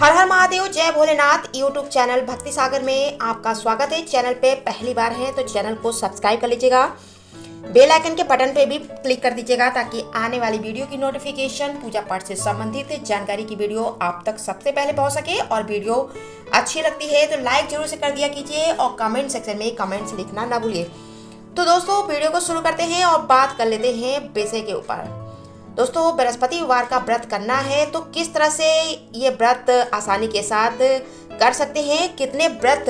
हर हर महादेव, जय Bholenath. YouTube channel भक्ति सागर में आपका स्वागत है। चैनल पे पहली बार है तो चैनल को सब्सक्राइब कर लीजिएगा। बेल आइकन के बटन पे भी क्लिक कर दीजिएगा ताकि आने वाली वीडियो की नोटिफिकेशन, पूजा पाठ से संबंधित जानकारी की वीडियो आप तक सबसे पहले पहुंच सके। और वीडियो अच्छी लगती है तो लाइक जरूर से कर दिया कीजिए और कमेंट सेक्शन में कमेंट्स लिखना ना भूलिए। तो दोस्तों, वीडियो को शुरू करते हैं और बात कर लेते हैं विषय के ऊपर। दोस्तों, बृहस्पतिवार का व्रत करना है तो किस तरह से ये व्रत आसानी के साथ कर सकते हैं, कितने व्रत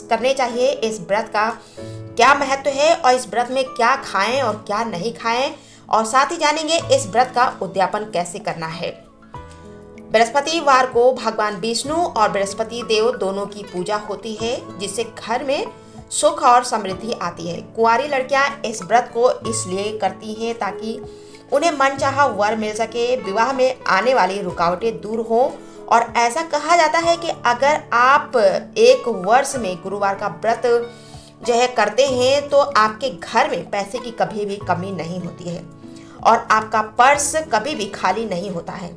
करने चाहिए, इस व्रत का क्या महत्व है और इस व्रत में क्या खाएं और क्या नहीं खाएं, और साथ ही जानेंगे इस व्रत का उद्यापन कैसे करना है। बृहस्पतिवार को भगवान विष्णु और बृहस्पति देव दोनों की पूजा होती है, जिससे घर में सुख और समृद्धि आती है। कुंवारी लड़कियां इस व्रत को इसलिए करती हैं ताकि उन्हें मनचाहा वर मिल सके, विवाह में आने वाली रुकावटें दूर हो। और ऐसा कहा जाता है कि अगर आप एक वर्ष में गुरुवार का व्रत करते हैं तो आपके घर में पैसे की कभी भी कमी नहीं होती है और आपका पर्स कभी भी खाली नहीं होता है।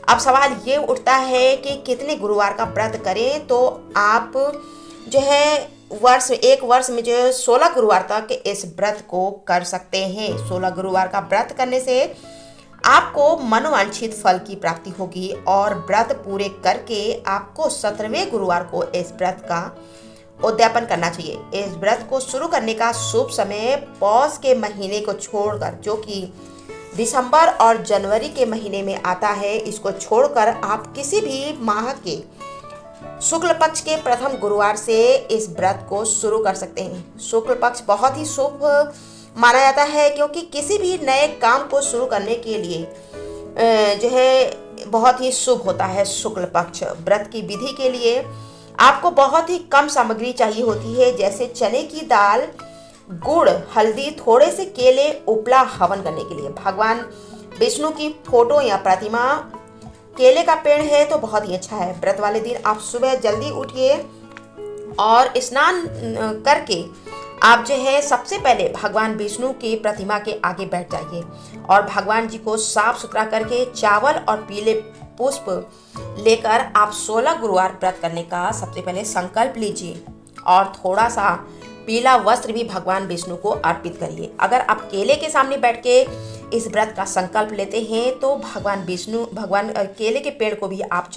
अब सवाल ये उठता है कि कितने गुरुवार का व्रत करें, तो आप एक वर्ष में 16 गुरुवार तक इस व्रत को कर सकते हैं। 16 गुरुवार का व्रत करने से आपको मनोवांछित फल की प्राप्ति होगी और व्रत पूरे करके आपको 17वें गुरुवार को इस व्रत का उद्यापन करना चाहिए। इस व्रत को शुरू करने का शुभ समय पौष के महीने को छोड़कर, जो कि दिसंबर और जनवरी के महीने में आता है, इसको छोड़कर आप किसी भी माह के शुक्ल पक्ष के प्रथम गुरुवार से इस व्रत को शुरू कर सकते हैं। शुक्ल पक्ष बहुत ही शुभ माना जाता है क्योंकि किसी भी नए काम को शुरू करने के लिए बहुत ही शुभ होता है शुक्ल पक्ष। व्रत की विधि के लिए आपको बहुत ही कम सामग्री चाहिए होती है, जैसे चने की दाल, गुड़, हल्दी, थोड़े से केले, उपला हवन करने के लिए। भगवान विष्णु की फोटो या प्रतिमा, केले का पेड़ है तो बहुत ही अच्छा है। व्रत वाले दिन आप सुबह जल्दी उठिए और स्नान करके आप सबसे पहले भगवान विष्णु की प्रतिमा के आगे बैठ जाइए और भगवान जी को साफ सुथरा करके चावल और पीले पुष्प लेकर आप 16 गुरुवार व्रत करने का सबसे पहले संकल्प लीजिए और थोड़ा सा पीला वस्त्र भी भगवान विष्णु को अर्पित करिए। अगर आप केले के सामने बैठ के इस व्रत का संकल्प लेते हैं तो भगवान केले के पेड़ को भी आप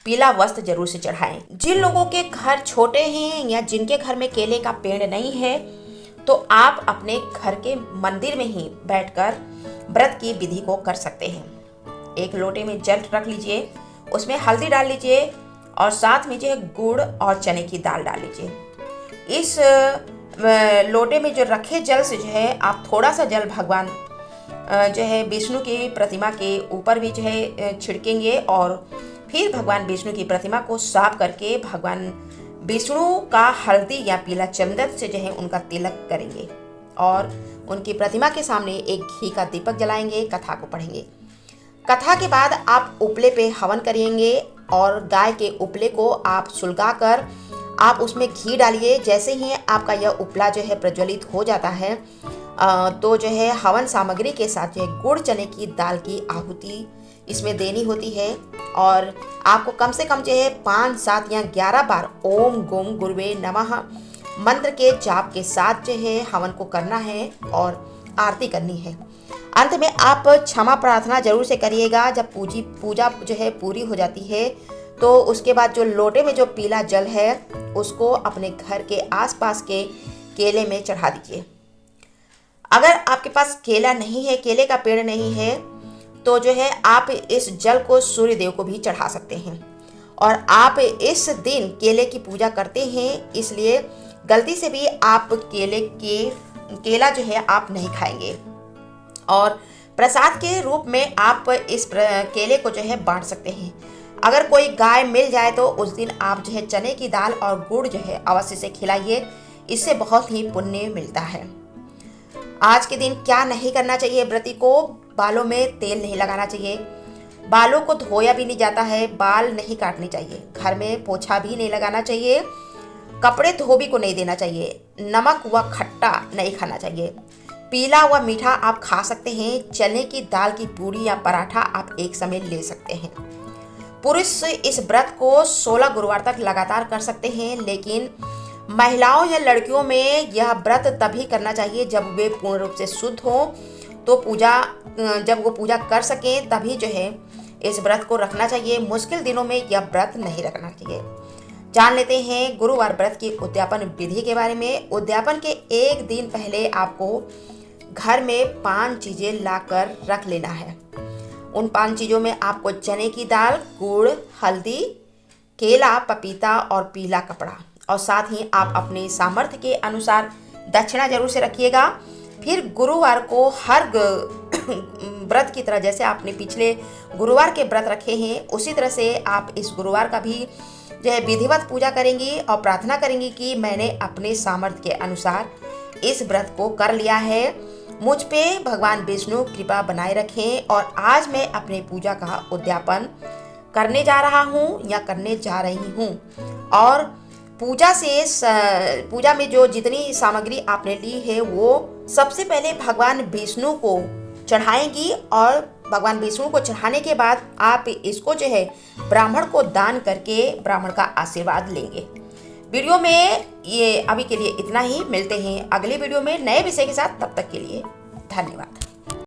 पीला वस्त्र जरूर से चढ़ाएं। जिन लोगों के घर छोटे हैं या जिनके घर में केले का पेड़ नहीं है, तो आप अपने घर के मंदिर में ही बैठकर व्रत की विधि को कर सकते हैं। एक लोटे में जल रख लीजिए, उसमें हल्दी डाल लीजिए और साथ में गुड़ और चने की दाल डाल लीजिए। इस लोटे में रखे जल से आप थोड़ा सा जल भगवान विष्णु की प्रतिमा के ऊपर भी छिड़केंगे और फिर भगवान विष्णु की प्रतिमा को साफ करके भगवान विष्णु का हल्दी या पीला चंदन से उनका तिलक करेंगे और उनकी प्रतिमा के सामने एक घी का दीपक जलाएंगे, कथा को पढ़ेंगे। कथा के बाद आप उपले पे हवन करेंगे और गाय के उपले को आप सुलगाकर आप उसमें घी डालिए। जैसे ही आपका यह उपला प्रज्वलित हो जाता है तो हवन सामग्री के साथ गुड़ चने की दाल की आहुति इसमें देनी होती है और आपको कम से कम 5, 7 या 11 बार ओम गुम गुरुवे नमः मंत्र के जाप के साथ हवन को करना है और आरती करनी है। अंत में आप क्षमा प्रार्थना जरूर से करिएगा। जब पूजा पूरी हो जाती है तो उसके बाद लोटे में पीला जल है उसको अपने घर के आसपास के केले में चढ़ा दीजिए। अगर आपके पास केला नहीं है, केले का पेड़ नहीं है, तो आप इस जल को सूर्य देव को भी चढ़ा सकते हैं। और आप इस दिन केले की पूजा करते हैं, इसलिए गलती से भी आप केला आप नहीं खाएंगे। और प्रसाद के रूप में आप इस केले को बांट सकते हैं। अगर कोई गाय मिल जाए तो उस दिन आप चने की दाल और गुड़ अवश्य से खिलाइए, इससे बहुत ही पुण्य मिलता है। आज के दिन क्या नहीं करना चाहिए व्रती को? बालों में तेल नहीं लगाना चाहिए, बालों को धोया भी नहीं जाता है, बाल नहीं काटने चाहिए, घर में पोछा भी नहीं लगाना चाहिए, कपड़े धोबी को नहीं देना चाहिए, नमक व खट्टा नहीं खाना चाहिए, पीला व मीठा आप खा सकते हैं, चने की दाल की पूरी या पराठा आप एक समय ले सकते हैं। पुरुष इस व्रत को 16 गुरुवार तक लगातार कर सकते हैं, लेकिन महिलाओं या लड़कियों में यह व्रत तभी करना चाहिए जब वे पूर्ण रूप से शुद्ध हों। तो जब वो पूजा कर सकें तभी जो है इस व्रत को रखना चाहिए। मुश्किल दिनों में यह व्रत नहीं रखना चाहिए। जान लेते हैं गुरुवार व्रत की उद्यापन विधि के बारे में। उद्यापन के एक दिन पहले आपको घर में 5 चीज़ें लाकर रख लेना है। उन 5 चीज़ों में आपको चने की दाल, गुड़, हल्दी, केला, पपीता और पीला कपड़ा, और साथ ही आप अपने सामर्थ्य के अनुसार दक्षिणा जरूर से रखिएगा। फिर गुरुवार को हर व्रत की तरह, जैसे आपने पिछले गुरुवार के व्रत रखे हैं, उसी तरह से आप इस गुरुवार का भी जो है विधिवत पूजा करेंगी और प्रार्थना करेंगी कि मैंने अपने सामर्थ्य के अनुसार इस व्रत को कर लिया है। मुझ पे भगवान विष्णु कृपा बनाए रखें और आज मैं अपने पूजा का उद्यापन करने जा रहा हूँ या करने जा रही हूँ। और पूजा में जो जितनी सामग्री आपने ली है वो सबसे पहले भगवान विष्णु को चढ़ाएंगी, और भगवान विष्णु को चढ़ाने के बाद आप इसको जो है ब्राह्मण को दान करके ब्राह्मण का आशीर्वाद लेंगे। वीडियो में ये अभी के लिए इतना ही। मिलते हैं अगली वीडियो में नए विषय के साथ। तब तक के लिए धन्यवाद।